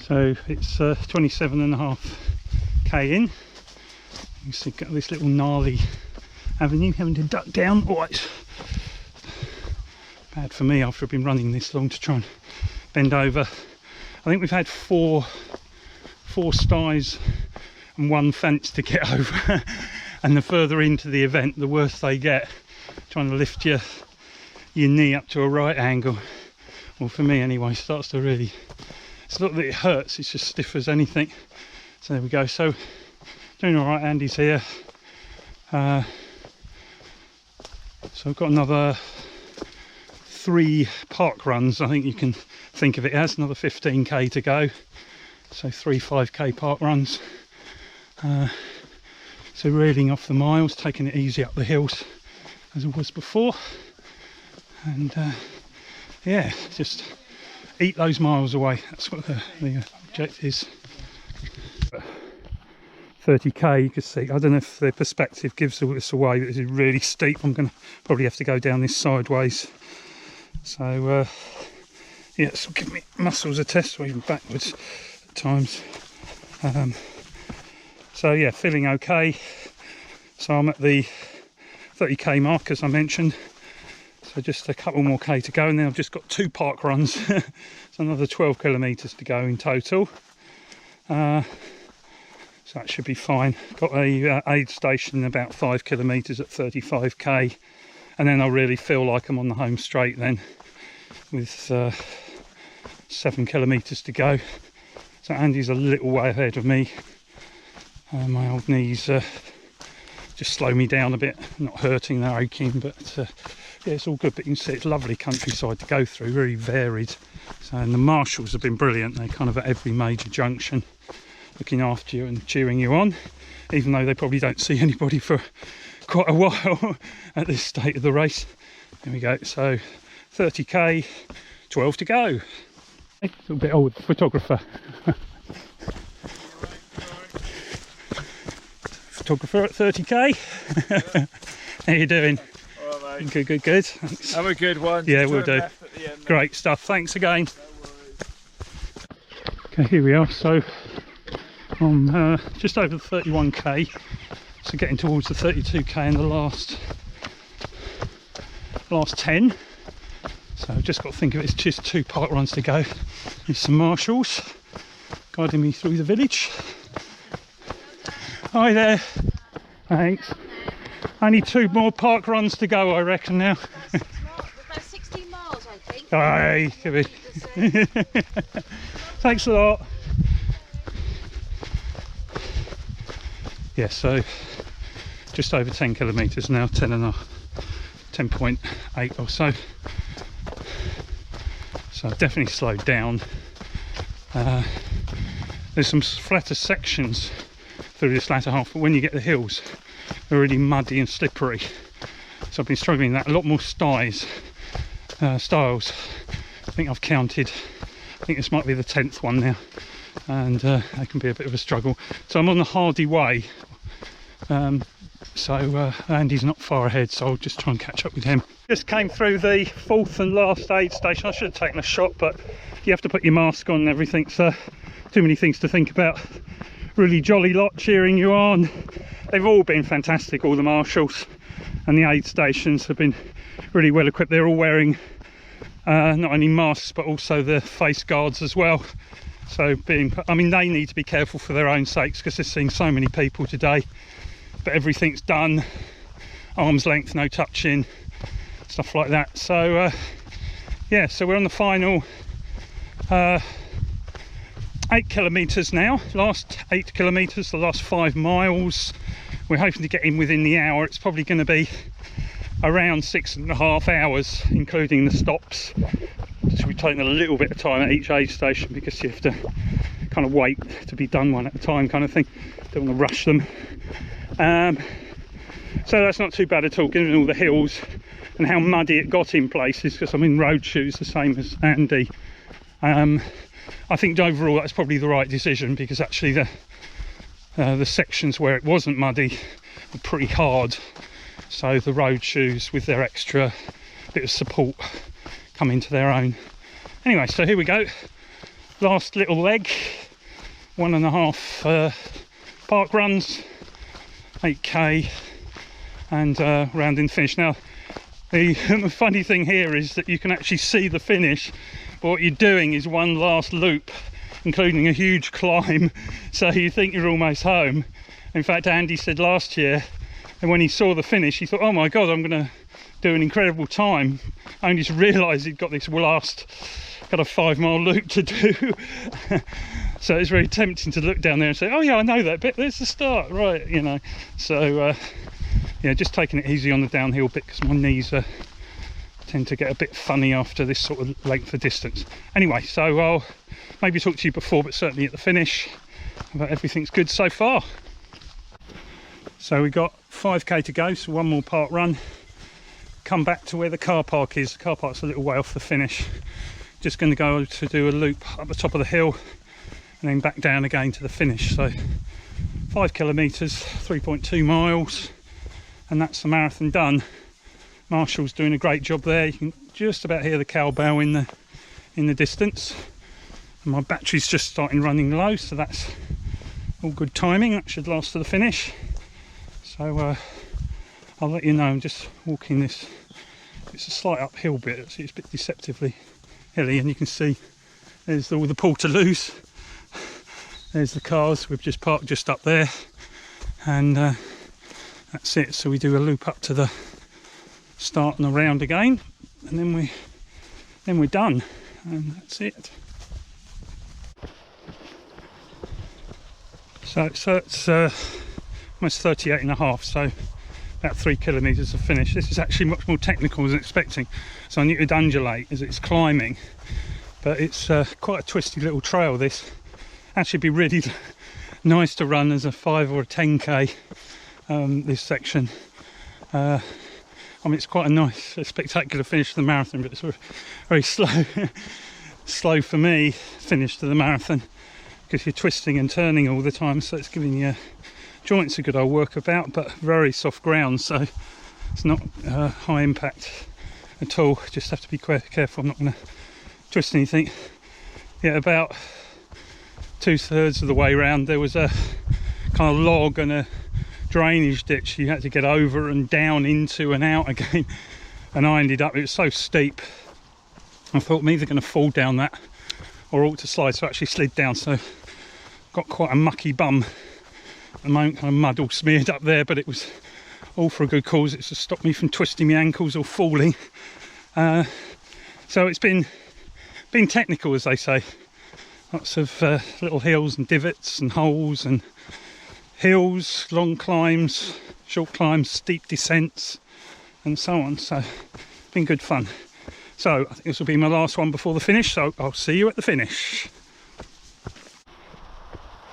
So it's 27.5k in. You can see got this little gnarly avenue, having to duck down. Oh, it's bad for me after I've been running this long to try and bend over. I think we've had four styes and one fence to get over. And the further into the event, the worse they get. Trying to lift your knee up to a right angle, well, for me anyway, starts to really, it's not that it hurts, it's just stiff as anything. So there we go. So doing all right. Andy's here. So I've got another 3 park runs, I think you can think of it as. Another 15k to go, so 3 5k park runs. So reeling off the miles, taking it easy up the hills as it was before, and yeah, just eat those miles away. That's what the objective is. 30k, you can see, I don't know if the perspective gives all this away, but this is really steep. I'm going to probably have to go down this sideways. So yeah, this will give me muscles a test, or even backwards at times. So yeah, feeling okay. So I'm at the 30k mark, as I mentioned. So just a couple more k to go, and then I've just got 2 park runs. So another 12 kilometres to go in total. So that should be fine. Got a aid station about 5 kilometres at 35k, and then I'll really feel like I'm on the home straight then, with 7 kilometres to go. So Andy's a little way ahead of me. My old knees just slow me down a bit, not hurting, they're aching, but yeah, it's all good. But you can see it's lovely countryside to go through, very varied. So, and the marshals have been brilliant. They're kind of at every major junction, looking after you and cheering you on, even though they probably don't see anybody for quite a while at this state of the race. There we go. So 30k, 12 to go. A little bit old photographer. Photographer at 30k. Yeah. How you doing? All right, mate. Good. Thanks. Have a good one. Yeah, we'll do. End, great stuff. Thanks again. No worries. Okay, here we are. So I'm just over the 31k. So getting towards the 32k in the last 10. So I've just got to think of it as just 2 park runs to go. There's some marshals guiding me through the village. Hi there. Thanks. Only 2 more park runs to go, I reckon now. About 16 miles, I think. Aye, could be. Thanks a lot. Yeah, so just over 10 kilometres now, 10.8 or so. So I've definitely slowed down. There's some flatter sections through this latter half, but when you get the hills, they're really muddy and slippery. So I've been struggling with that. A lot more styles. I think I've counted. I think this might be the 10th one now, and they can be a bit of a struggle. So I'm on the hardy way. So Andy's not far ahead, so I'll just try and catch up with him. Just came through the 4th and last aid station. I should have taken a shot, but you have to put your mask on and everything, so too many things to think about. Really jolly lot cheering you on. They've all been fantastic, all the marshals, and the aid stations have been really well equipped. They're all wearing not only masks but also the face guards as well. So I mean, they need to be careful for their own sakes because they're seeing so many people today. But everything's done, arm's length, no touching, stuff like that. So yeah, so we're on the final 8 kilometres now. Last 8 kilometres, the last 5 miles. We're hoping to get in within the hour. It's probably going to be around 6.5 hours, including the stops. So we're taking a little bit of time at each aid station because you have to kind of wait to be done one at a time, kind of thing. Don't want to rush them. So that's not too bad at all, given all the hills and how muddy it got in places, because I'm in road shoes, the same as Andy. I think overall that's probably the right decision, because actually the sections where it wasn't muddy were pretty hard, so the road shoes with their extra bit of support come into their own. Anyway, so here we go. last little leg, 1.5 park runs, 8k, and rounding the finish. Now the funny thing here is that you can actually see the finish, but what you're doing is one last loop, including a huge climb, so you think you're almost home. In fact, Andy said last year, and when he saw the finish, he thought, oh my god, I'm going to do an incredible time, only to realise he'd got this last kind of 5-mile loop to do. So it's very tempting to look down there and say, oh yeah, I know that bit, there's the start, right, you know. So yeah, just taking it easy on the downhill bit, because my knees tend to get a bit funny after this sort of length of distance. Anyway, so I'll maybe talk to you before, but certainly at the finish, about everything's good so far. So we got 5k to go, so one more part run. Come back to where the car park is. The car park's a little way off the finish. Just going to go to do a loop up the top of the hill and then back down again to the finish. So 5 kilometres, 3.2 miles, and that's the marathon done. Marshall's doing a great job there. You can just about hear the cowbell in the distance. And my battery's just starting running low, so that's all good timing. That should last to the finish. So I'll let you know. I'm just walking this. It's a slight uphill bit. It's a bit deceptively hilly, and you can see there's all the Portaloos. There's the cars. We've just parked just up there, and that's it. So we do a loop up to the start and around again, and then we're done, and that's it. So it's almost 38.5, so about 3 kilometres of finish. This is actually much more technical than I was expecting, so I knew it would undulate as it's climbing, but it's quite a twisty little trail. This actually be really nice to run as a 5 or a 10k, this section. I mean, it's quite a nice, spectacular finish to the marathon, but it's very slow slow for me finish to the marathon, because you're twisting and turning all the time, so it's giving your joints a good old work about, but very soft ground, so it's not high impact at all. Just have to be careful I'm not going to twist anything. Yeah, about 2/3 of the way around there was a kind of log and a drainage ditch you had to get over and down into and out again, and I ended up, it was so steep, I thought I'm either going to fall down that or ought to slide, so I actually slid down, so got quite a mucky bum at the moment, kind of mud all smeared up there, but it was all for a good cause. It's to stop me from twisting my ankles or falling. So it's been technical, as they say. Lots of little hills and divots and holes and hills, long climbs, short climbs, steep descents, and so on. So it's been good fun. So I think this will be my last one before the finish, so I'll see you at the finish.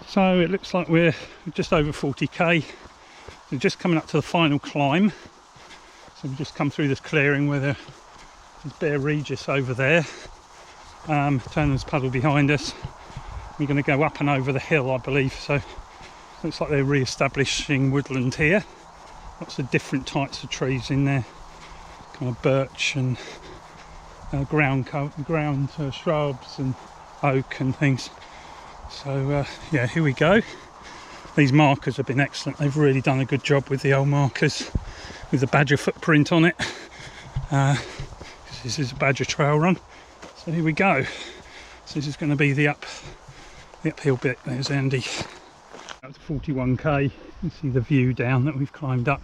So it looks like we're just over 40k. We're just coming up to the final climb. So we've just come through this clearing where there's Bear Regis over there. Turner's Puddle behind us. We're going to go up and over the hill, I believe. So looks like they're re-establishing woodland here. Lots of different types of trees in there, kind of birch and ground shrubs and oak and things. So yeah, here we go. These markers have been excellent. They've really done a good job with the old markers with the badger footprint on it. This is a badger trail run. So here we go. So this is going to be the uphill bit. There's Andy. Up to 41k. You can see the view down that we've climbed up.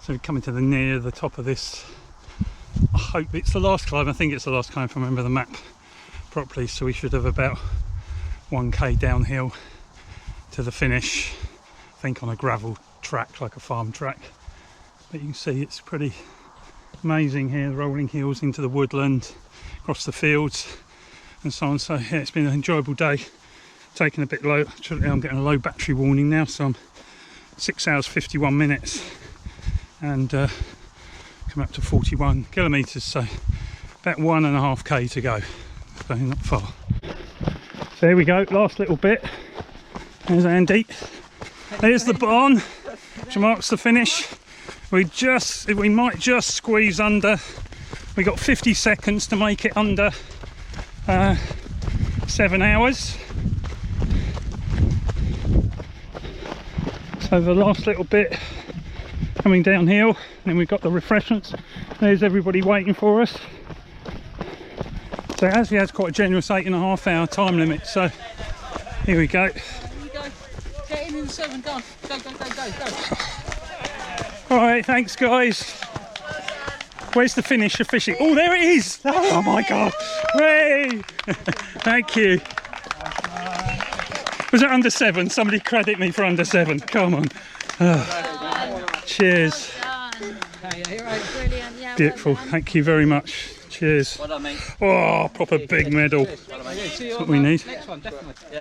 So we're coming to near the top of this. I hope it's the last climb. I think it's the last climb if I remember the map properly. So we should have about 1k downhill to the finish. I think on a gravel track, like a farm track. But you can see it's pretty amazing here. The rolling hills into the woodland, across the fields, and so on. So yeah, it's been an enjoyable day. Taking a bit low. Actually, I'm getting a low battery warning now, so I'm 6 hours 51 minutes and come up to 41 kilometres, so about 1.5k to go. So not far. So here we go, last little bit. There's Andy. There's the barn, which marks the finish. We might just squeeze under. We got 50 seconds to make it under 7 hours. So the last little bit coming downhill, and then we've got the refreshments. There's everybody waiting for us. So it actually has quite a generous 8.5 hour time limit, so here we go. There you go. Get in the 7, go on. Go, go, go, go, go. Alright, thanks guys. Where's the finish officially? Oh, there it is! Oh my god! Hooray! Thank you. Was it under 7? Somebody credit me for under 7. Come on. Cheers. Brilliant. Yeah, Beautiful. Thank you very much. Cheers. Well done, mate. Oh, proper big medal. See you That's on what we need. next one, definitely. Yeah.